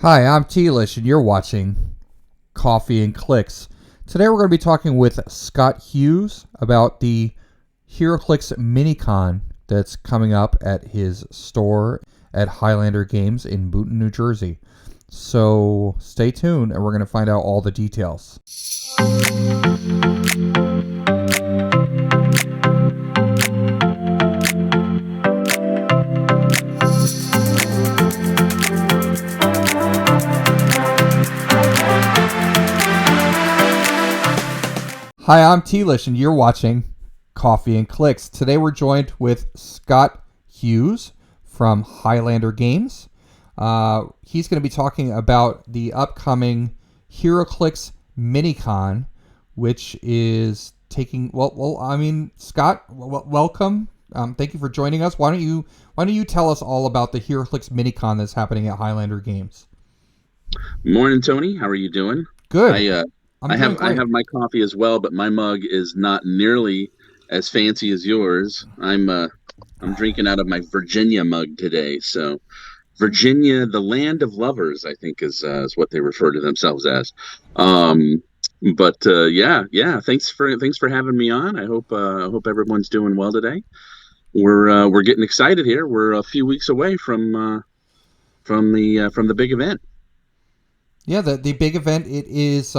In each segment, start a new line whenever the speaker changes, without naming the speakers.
Hi, I'm Tealish, and you're watching Coffee and Clicks. Today we're going to be talking with Scott Hughes about the HeroClix Minicon that's coming up at his store at Highlander Games in Boonton, New Jersey. So stay tuned, and we're going to find out all the details. Hi, I'm Tealish, and you're watching Coffee and Clicks. Today we're joined with Scott Hughes from Highlander Games. He's going to be talking about the upcoming HeroClix Minicon, which is taking. Scott, welcome. Thank you for joining us. Why don't you tell us all about the HeroClix Minicon that's happening at Highlander Games?
Morning, Tony. How are you doing?
Good.
I
I'm
I
doing
have I
great.
have my coffee as well, but my mug is not nearly as fancy as yours. I'm drinking out of my Virginia mug today. So Virginia, the land of lovers, I think is what they refer to themselves as. Um, but yeah. Thanks for having me on. I hope everyone's doing well today. We're getting excited here. We're a few weeks away from the big event.
Yeah, the big event it is.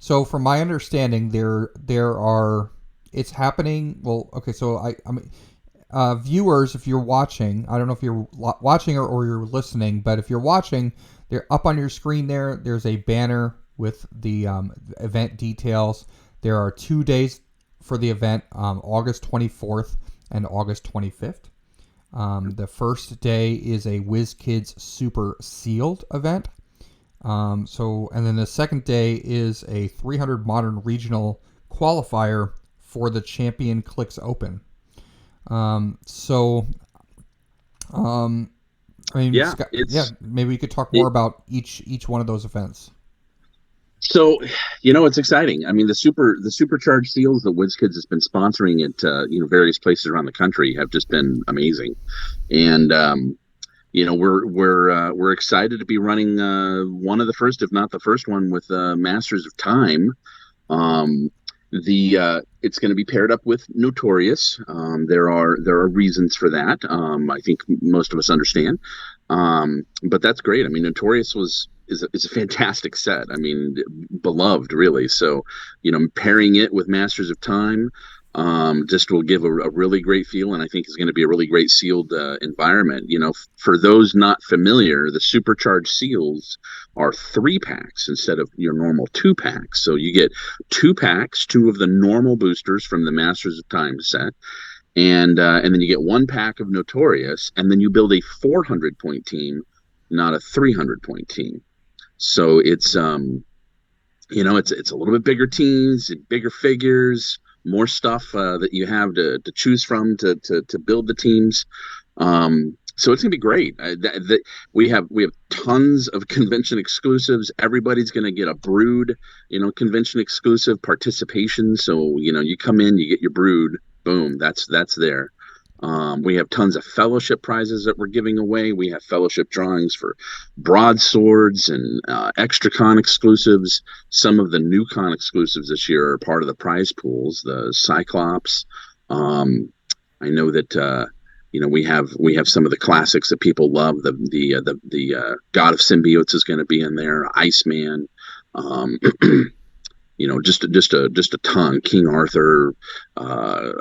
So from my understanding, there are it's happening. Well, okay. So I mean, viewers, if you're watching, I don't know if you're watching or you're listening, but if you're watching, they're up on your screen there. There's a banner with the event details. There are 2 days for the event, August 24th and August 25th. The first day is a WizKids Super Sealed event. And then the second day is a 300 Modern Regional qualifier for the ChampionClix Open. Um, so, um,
Yeah,
Scott, yeah,
it's
maybe we could talk more
it,
about each one of those events.
So, it's exciting. I mean, the supercharged seals that WizKids has been sponsoring at various places around the country have just been amazing, and we're excited to be running one of the first, if not the first one, with Masters of Time. Um, the It's going to be paired up with Notorious. There are reasons for that. I think most of us understand. But that's great. I mean, Notorious is a fantastic set. I mean, beloved really. So, pairing it with Masters of Time just will give a really great feel, and I think is going to be a really great sealed environment. For those not familiar, the supercharged seals are 3 packs instead of your normal 2 packs. So you get 2 packs, two of the normal boosters from the Masters of Time set, and then you get 1 pack of Notorious, and then you build a 400 point team, not a 300 point team. So it's a little bit bigger teams, bigger figures, more stuff that you have to choose from to build the teams. So it's gonna be great. We have tons of convention exclusives. Everybody's gonna get a brood, convention exclusive participation. So you come in, you get your brood, boom, that's there. We have tons of fellowship prizes that we're giving away. We have fellowship drawings for broadswords and extra con exclusives. Some of the new con exclusives this year are part of the prize pools. The Cyclops. I know that we have some of the classics that people love. The God of Symbiotes is going to be in there. Iceman. Um, just a ton. King Arthur. Uh,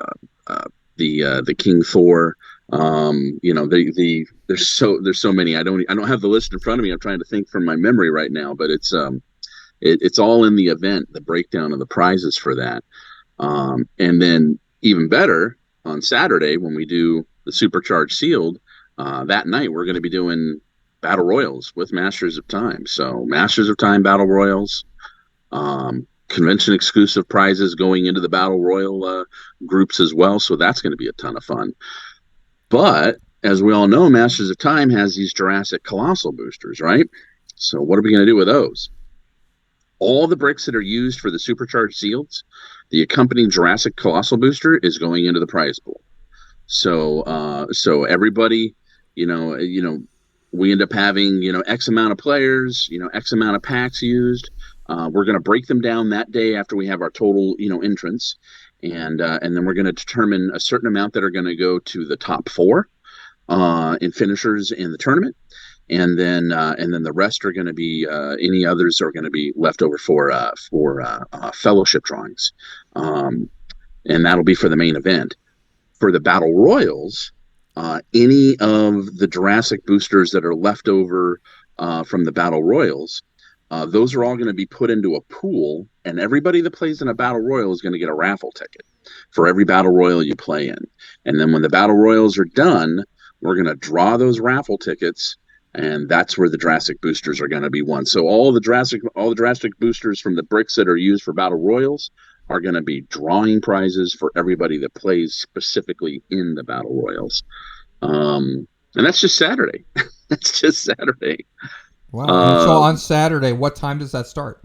uh, the King Thor. There's so many. I don't have the list in front of me. I'm trying to think from my memory right now, but it's all in the event, the breakdown of the prizes for that. And then even better, on Saturday when we do the supercharged sealed, that night we're going to be doing battle royals with Masters of Time. So Masters of Time battle royals, convention exclusive prizes going into the battle royal groups as well. So that's going to be a ton of fun. But as we all know, Masters of Time has these Jurassic Colossal boosters, right? So what are we going to do with those? All the bricks that are used for the supercharged seals, the accompanying Jurassic Colossal booster is going into the prize pool. So everybody, you know, we end up having, X amount of players, X amount of packs used. We're going to break them down that day after we have our total, entrance, and then we're going to determine a certain amount that are going to go to the top four in finishers in the tournament, and then the rest are going to be any others are going to be left over for fellowship drawings, and that'll be for the main event. For the battle royals, any of the Jurassic boosters that are left over from the battle royals, those are all going to be put into a pool, and everybody that plays in a battle royal is going to get a raffle ticket for every battle royal you play in. And then when the battle royals are done, we're going to draw those raffle tickets, and that's where the Jurassic boosters are going to be won. So all the Jurassic boosters from the bricks that are used for battle royals are going to be drawing prizes for everybody that plays specifically in the battle royals. And that's just Saturday. That's just Saturday.
Wow. And so on Saturday, what time does that start?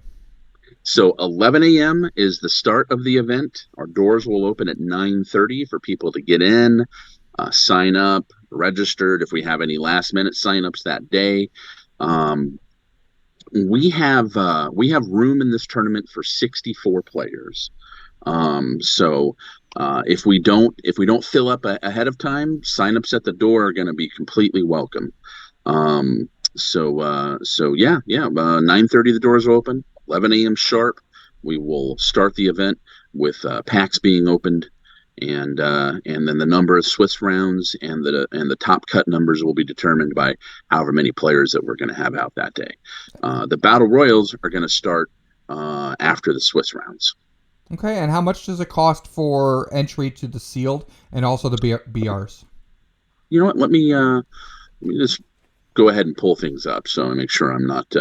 So 11 a.m. is the start of the event. Our doors will open at 9:30 for people to get in, sign up, registered. If we have any last minute signups that day, we have room in this tournament for 64 players. So if we don't fill up ahead of time, signups at the door are going to be completely welcome. So 9:30 the doors are open, 11 a.m. sharp. We will start the event with packs being opened, and then the number of Swiss rounds and the top cut numbers will be determined by however many players that we're going to have out that day. The battle royals are going to start after the Swiss rounds.
Okay, and how much does it cost for entry to the sealed and also the BRs?
You know what? Let me just go ahead and pull things up so I make sure I'm not.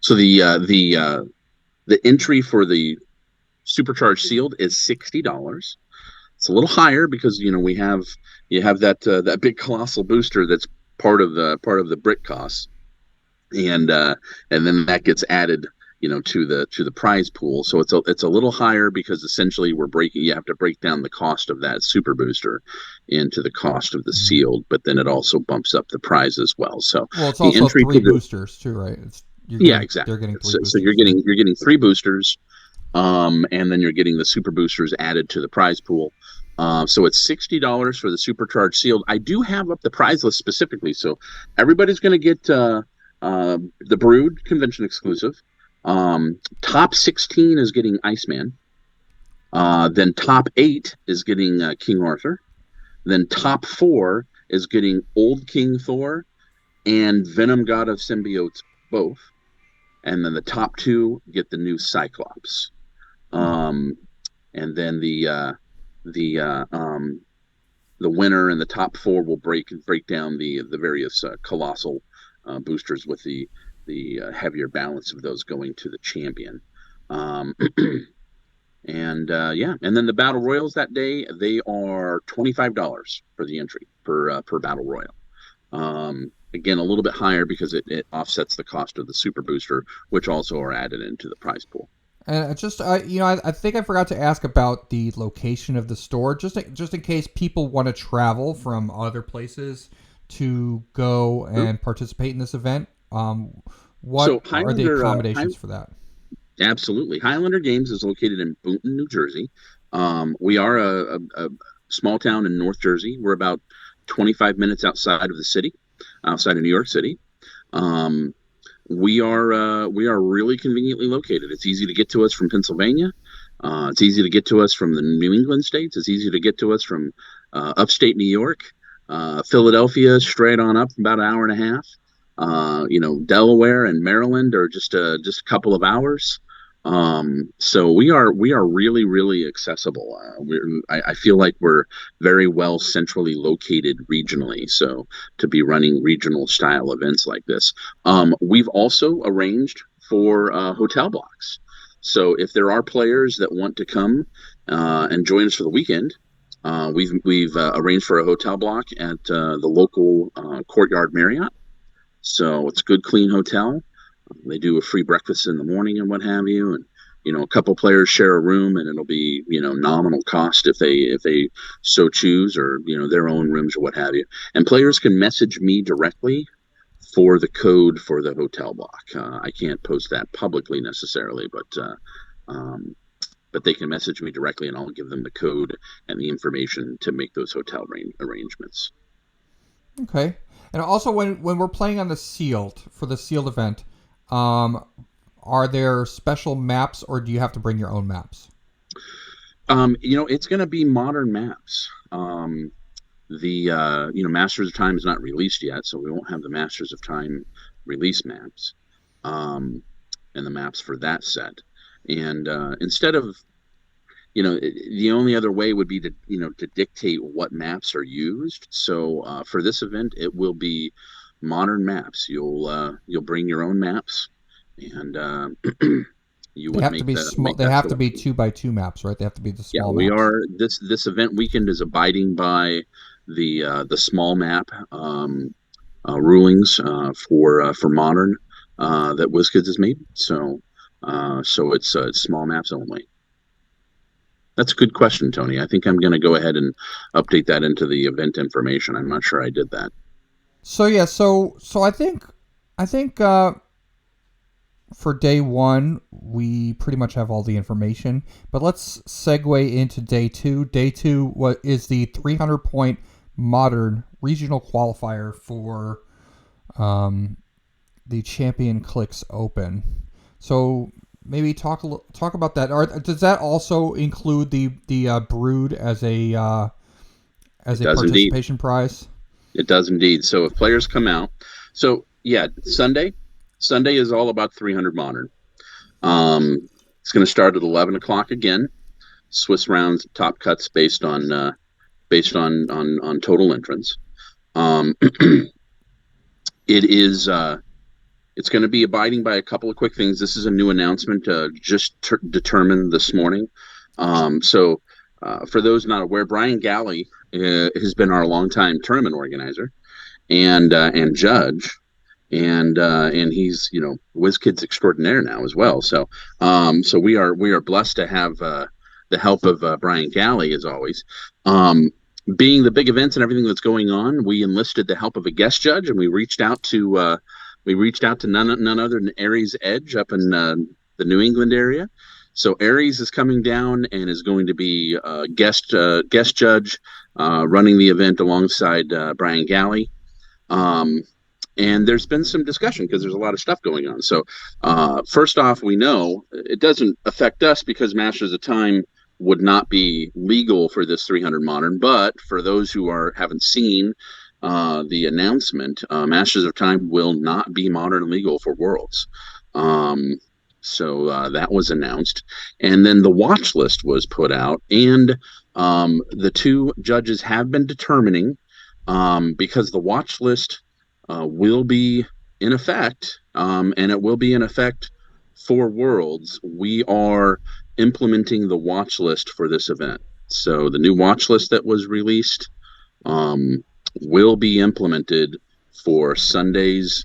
So the entry for the supercharged sealed is $60. It's a little higher because you have that big colossal booster that's part of the brick costs, and then that gets added to the prize pool. So it's a little higher because essentially you have to break down the cost of that super booster into the cost of the sealed, but then it also bumps up the prize as well. So
it's also three boosters too, right?
Exactly.
They're getting three boosters.
So you're getting three boosters, and then you're getting the super boosters added to the prize pool. So it's $60 for the supercharged sealed. I do have up the prize list specifically, so everybody's going to get the Brood convention exclusive. Top 16 is getting Iceman. Then top 8 is getting King Arthur. Then top 4 is getting Old King Thor and Venom God of Symbiotes both. And then the top 2 get the new Cyclops. And then the winner and the top 4 will break down the various colossal boosters with the heavier balance of those going to the champion. And then the battle royals that day, they are $25 for the entry per battle royal. Again, a little bit higher because it offsets the cost of the super booster, which also are added into the prize pool.
And I think I forgot to ask about the location of the store, just in case people want to travel from other places to go and participate in this event. What are the accommodations for that?
Absolutely. Highlander Games is located in Boonton, New Jersey. We are a small town in North Jersey. We're about 25 minutes outside of the city, outside of New York City. We are really conveniently located. It's easy to get to us from Pennsylvania. It's easy to get to us from the New England states. It's easy to get to us from upstate New York, Philadelphia, straight on up, about an hour and a half. Delaware and Maryland are just a couple of hours. So we are really, really accessible. I feel like we're very well centrally located regionally. So to be running regional style events like this, we've also arranged for hotel blocks. So if there are players that want to come and join us for the weekend, we've arranged for a hotel block at the local Courtyard Marriott. So it's a good, clean hotel. They do a free breakfast in the morning and what have you. a couple players share a room, and it'll be nominal cost if they so choose, or their own rooms or what have you. And players can message me directly for the code for the hotel block. I can't post that publicly necessarily, but they can message me directly, and I'll give them the code and the information to make those hotel arrangements.
Okay. And also, when we're playing on the sealed event, are there special maps, or do you have to bring your own maps?
It's going to be modern maps. The Masters of Time is not released yet, so we won't have the Masters of Time release maps, and the maps for that set. And instead of, the only other way would be to dictate what maps are used. So for this event, it will be modern maps. You'll bring your own maps, and you would make that.
They have to be 2x2 maps, right? They have to be the small maps.
Yeah, we are. This event weekend is abiding by the small map rulings for modern that WizKids has made. So it's small maps only. That's a good question, Tony. I think I'm going to go ahead and update that into the event information. I'm not sure I did that.
So yeah, so I think for day one we pretty much have all the information. But let's segue into day two. Day two, what is the 300-point modern regional qualifier for the ChampionClix Open. So maybe talk about that. Or does that also include the brood as a participation prize?
It does indeed. So if players come out, so yeah, Sunday is all about 300 modern. It's going to start at 11 o'clock again. Swiss rounds, top cuts based on total entrance. It is. It's going to be abiding by a couple of quick things. This is a new announcement just determined this morning. So for those not aware, Brian Galley has been our longtime tournament organizer and judge, and he's WizKids extraordinaire now as well. So we are blessed to have the help of Brian Galley as always. Being the big events and everything that's going on, we enlisted the help of a guest judge, and we reached out to none other than Aries Edge up in the New England area. So Aries is coming down and is going to be guest judge running the event alongside Brian Galley. And there's been some discussion because there's a lot of stuff going on. So first off, we know it doesn't affect us because Masters of Time would not be legal for this 300 modern. But for those who haven't seen the announcement, Masters of Time will not be modern legal for Worlds. So that was announced. And then the watch list was put out. And the two judges have been determining, because the watch list will be in effect, and it will be in effect for Worlds. We are implementing the watch list for this event. So the new watch list that was released will be implemented for Sunday's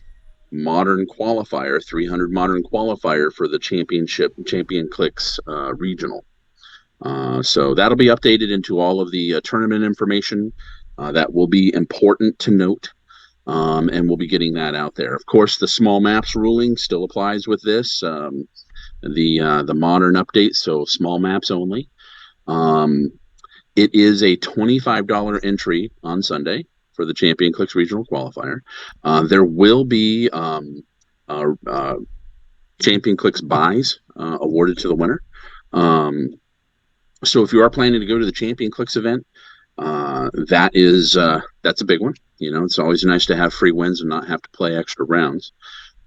modern qualifier, 300 modern qualifier for the ChampionClix regional. So that'll be updated into all of the tournament information. That will be important to note. And we'll be getting that out there. Of course, the small maps ruling still applies with this. The modern update, so small maps only. It is a $25 entry on Sunday for the ChampionClix regional qualifier. There will be ChampionClix buys awarded to the winner. So if you are planning to go to the ChampionClix event, that's a big one. It's always nice to have free wins and not have to play extra rounds.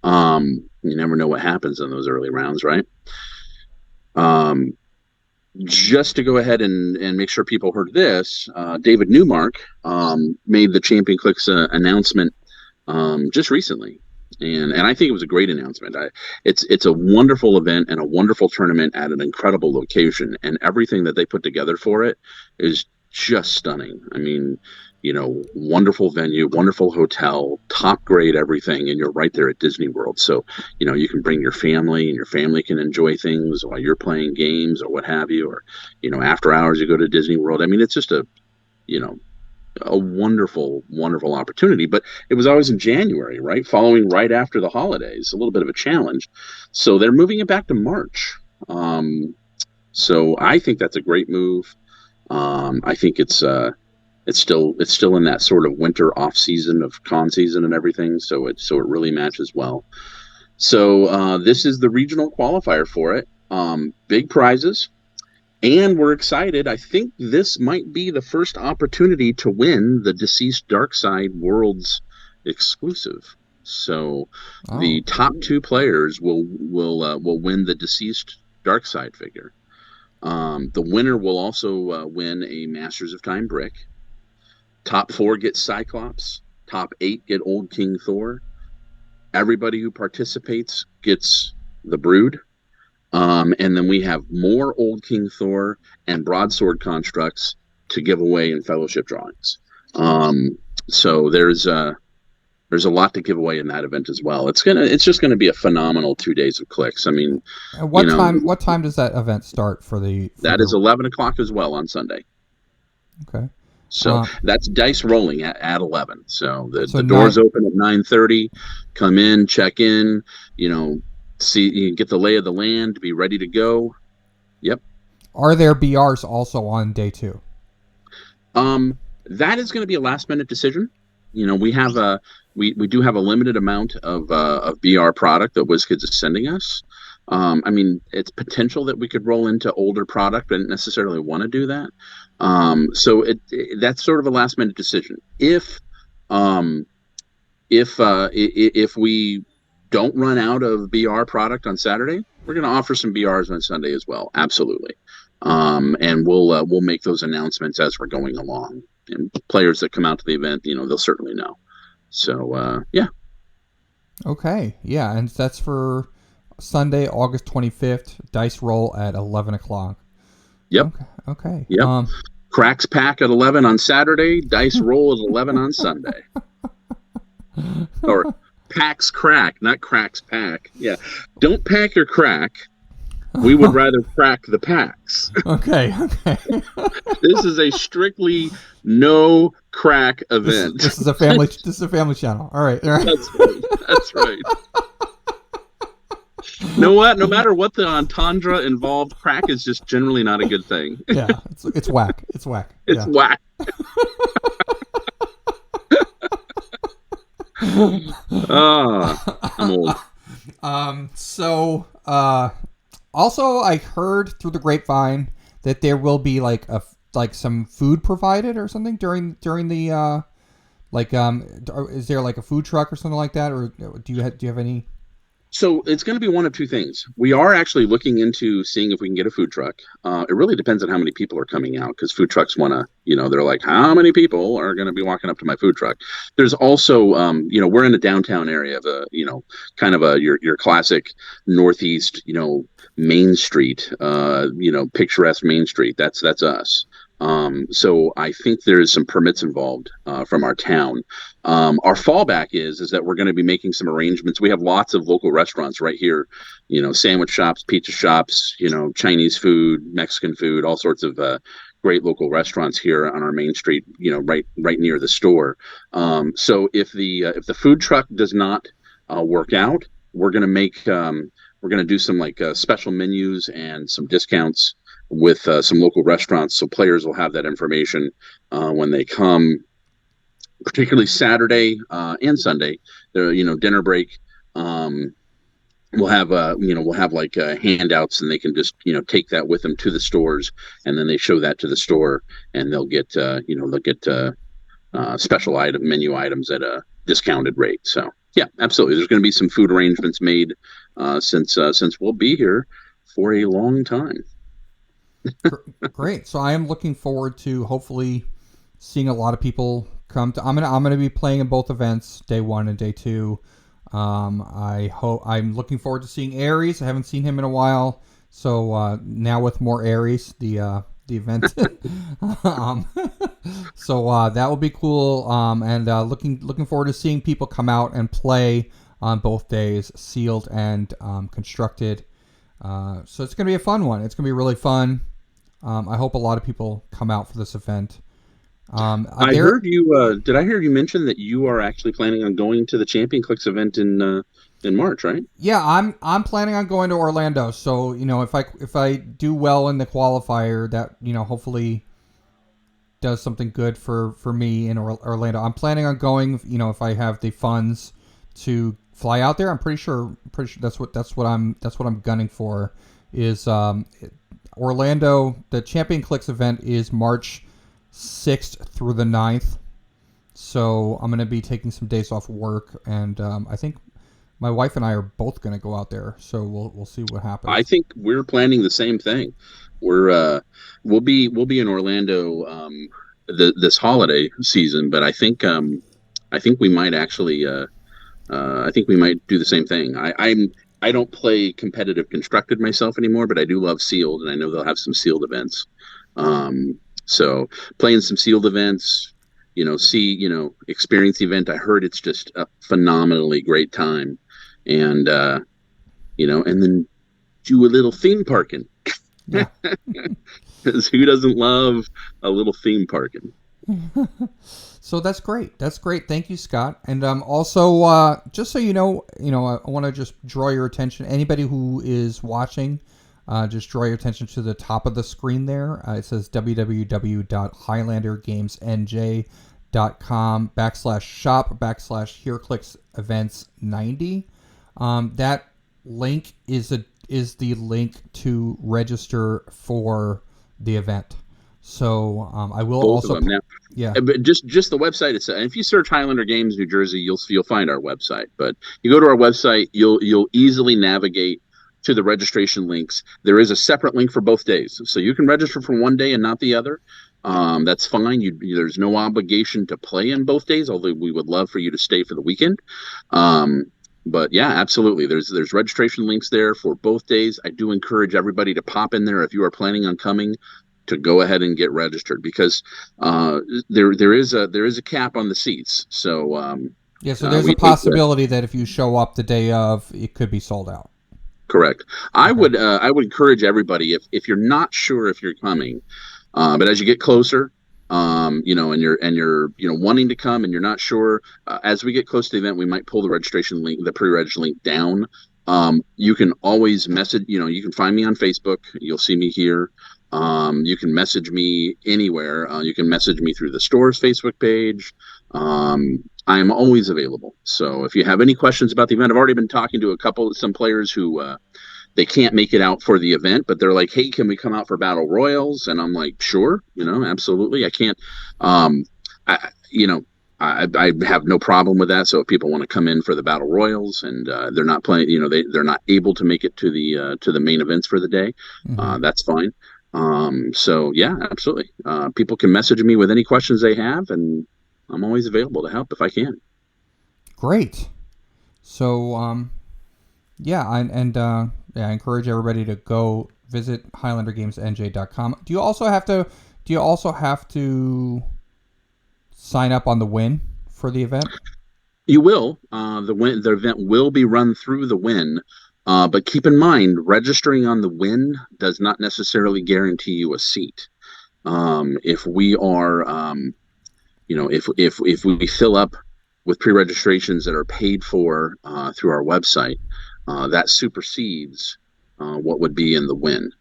You never know what happens in those early rounds, right? Just to go ahead and make sure people heard this, David Newmark made the ChampionClix announcement just recently, and I think it was a great announcement. It's a wonderful event and a wonderful tournament at an incredible location, and everything that they put together for it is just stunning. I mean, wonderful venue, wonderful hotel, top grade everything, and you're right there at Disney World. So, you can bring your family, and your family can enjoy things while you're playing games or what have you, or, after hours you go to Disney World. I mean, it's just you know, a wonderful, wonderful opportunity. But it was always in January, right? Following right after the holidays, a little bit of a challenge. So they're moving it back to March. So I think that's a great move. I think it's still in that sort of winter off season of con season and everything. So it really matches well. So this is the regional qualifier for it. Big prizes. And we're excited. I think this might be the first opportunity to win the Deceased Darkside Worlds exclusive. So the top 2 players will win the Deceased Darkside figure. The winner will also win a Masters of Time brick. Top 4 get Cyclops. Top 8 get Old King Thor. Everybody who participates gets the Brood. And then we have more Old King Thor and Broadsword constructs to give away in fellowship drawings. So there's a lot to give away in that event as well. It's just gonna be a phenomenal 2 days of Clix. I mean,
what time does that event start for the?
That is 11 o'clock as well on Sunday.
Okay.
So that's dice rolling at 11. So the doors open at 9:30. Come in, check in. See, you can get the lay of the land, be ready to go. Yep.
Are there BRs also on day 2?
That is going to be a last minute decision. We have we do have a limited amount of BR product that WizKids is sending us. I mean, it's potential that we could roll into older product, but didn't necessarily want to do that. So that's sort of a last minute decision. If we don't run out of BR product on Saturday, we're going to offer some BRs on Sunday as well. Absolutely. And we'll make those announcements as we're going along. And players that come out to the event, they'll certainly know. So, yeah.
Okay. Yeah. And that's for Sunday, August 25th, dice roll at 11 o'clock.
Yep.
Okay.
Yep. Cracks pack at 11 on Saturday, dice roll at 11 on Sunday. Or packs crack, not cracks pack. Yeah. Don't pack your crack. We would rather crack the packs.
Okay.
This is a strictly no crack event.
This is a family channel. All right.
That's right. Know what? No matter what the entendre involved, crack is just generally not a good thing.
Yeah, it's whack. It's whack.
It's whack. I'm old.
Also, I heard through the grapevine that there will be like some food provided or something during the is there like a food truck or something like that, or do you have any?
So it's going to be one of two things. We are actually looking into seeing if we can get a food truck. It really depends on how many people are coming out, because food trucks want to, they're like, how many people are going to be walking up to my food truck? There's also, we're in the downtown area of kind of your classic Northeast, Main Street, picturesque Main Street. That's us. So I think there's some permits involved from our town. Our fallback is that we're going to be making some arrangements. We have lots of local restaurants right here, sandwich shops, pizza shops, Chinese food, Mexican food, all sorts of great local restaurants here on our main street, right near the store. So if the food truck does not work out, we're going to do some special menus and some discounts with some local restaurants, so players will have that information when they come, particularly Saturday and Sunday. There, dinner break. We'll have handouts, and they can just take that with them to the stores, and then they show that to the store, and they'll get special menu items at a discounted rate. So yeah, absolutely. There's going to be some food arrangements made since we'll be here for a long time.
Great. So I am looking forward to hopefully seeing a lot of people come to. I'm gonna be playing in both events, day 1 and day 2. I'm looking forward to seeing Aries. I haven't seen him in a while, so now with more Aries, the event. So that will be cool. And looking forward to seeing people come out and play on both days, sealed and constructed. So it's gonna be a fun one. It's gonna be really fun. I hope a lot of people come out for this event.
I heard you. Did I hear you mention that you are actually planning on going to the ChampionClix event in March, right?
Yeah, I'm planning on going to Orlando. So if I do well in the qualifier, that hopefully does something good for me in Orlando. I'm planning on going. If I have the funds to fly out there, I'm pretty sure that's what I'm gunning for. Is Orlando? The ChampionClix event is March 6th through the 9th. So I'm going to be taking some days off work, and I think my wife and I are both going to go out there. So we'll see what happens.
I think we're planning the same thing. We'll be in Orlando this holiday season, but I think we might actually I think we might do the same thing. I don't play competitive constructed myself anymore, but I do love sealed, and I know they'll have some sealed events. So playing some sealed events, experience event. I heard it's just a phenomenally great time, and and then do a little theme parking.
Yeah.
Because who doesn't love a little theme parking?
So that's great. That's great. Thank you, Scott. And also, just so you know, I want to just draw your attention. Anybody who is watching, just draw your attention to the top of the screen there. It says www.highlandergamesnj.com/shop/HeroClix events 90. That link is the link to register for the event. So I will
Both
also
of them now.
Yeah.
But just the website itself. And if you search Highlander Games New Jersey, you'll find our website. But you go to our website, you'll easily navigate to the registration links. There is a separate link for both days, so you can register for one day and not the other. That's fine. There's no obligation to play in both days, although we would love for you to stay for the weekend. But yeah, absolutely. There's registration links there for both days. I do encourage everybody to pop in there if you are planning on coming, to go ahead and get registered, because there is a cap on the seats. So
so there's a possibility that if you show up the day of, it could be sold out.
Correct. I would encourage everybody, if you're not sure if you're coming, but as you get closer, and you're wanting to come and you're not sure, as we get close to the event, we might pull the registration link, the pre-reg link down. You can always message. You can find me on Facebook. You'll see me here. You can message me anywhere. You can message me through the store's Facebook page. I am always available. So if you have any questions about the event, I've already been talking to some players who they can't make it out for the event, but they're like, "Hey, can we come out for battle royals?" And I'm like, "Sure, absolutely. I can't. I have no problem with that. So if people want to come in for the battle royals and they're not playing, they're not able to make it to the main events for the day, that's fine. So yeah, absolutely. People can message me with any questions they have, and I'm always available to help if I can.
Great. So I encourage everybody to go visit HighlanderGamesNJ.com. Do you also have to sign up on the win for the event?
You will. The event will be run through the win. But keep in mind, registering on the win does not necessarily guarantee you a seat. If we are, if we fill up with pre-registrations that are paid for through our website, that supersedes what would be in the win.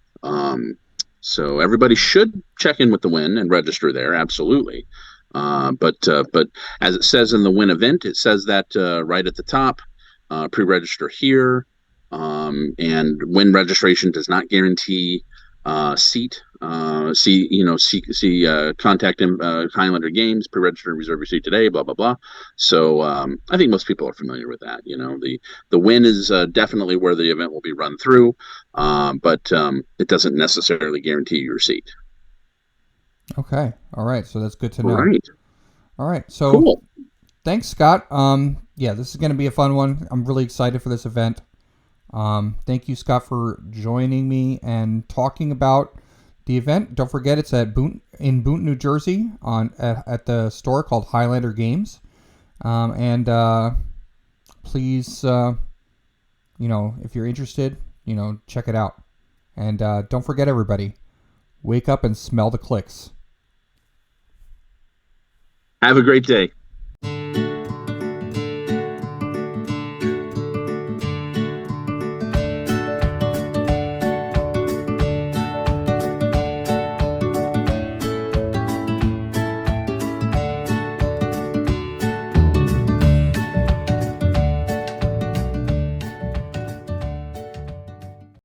So everybody should check in with the win and register there, absolutely. But as it says in the win event, it says that right at the top, pre-register here. And win registration does not guarantee seat. Contact Highlander Games, pre-register and reserve your seat today, blah blah blah. So I think most people are familiar with that. The win is definitely where the event will be run through, but it doesn't necessarily guarantee your seat.
Okay, all right. So that's good to know. All right. So
cool.
Thanks, Scott. This is going to be a fun one. I'm really excited for this event. Thank you, Scott, for joining me and talking about the event. Don't forget, it's at in Boonton, New Jersey, at the store called Highlander Games. And please, if you're interested, check it out. And don't forget, everybody, wake up and smell the Clix.
Have a great day.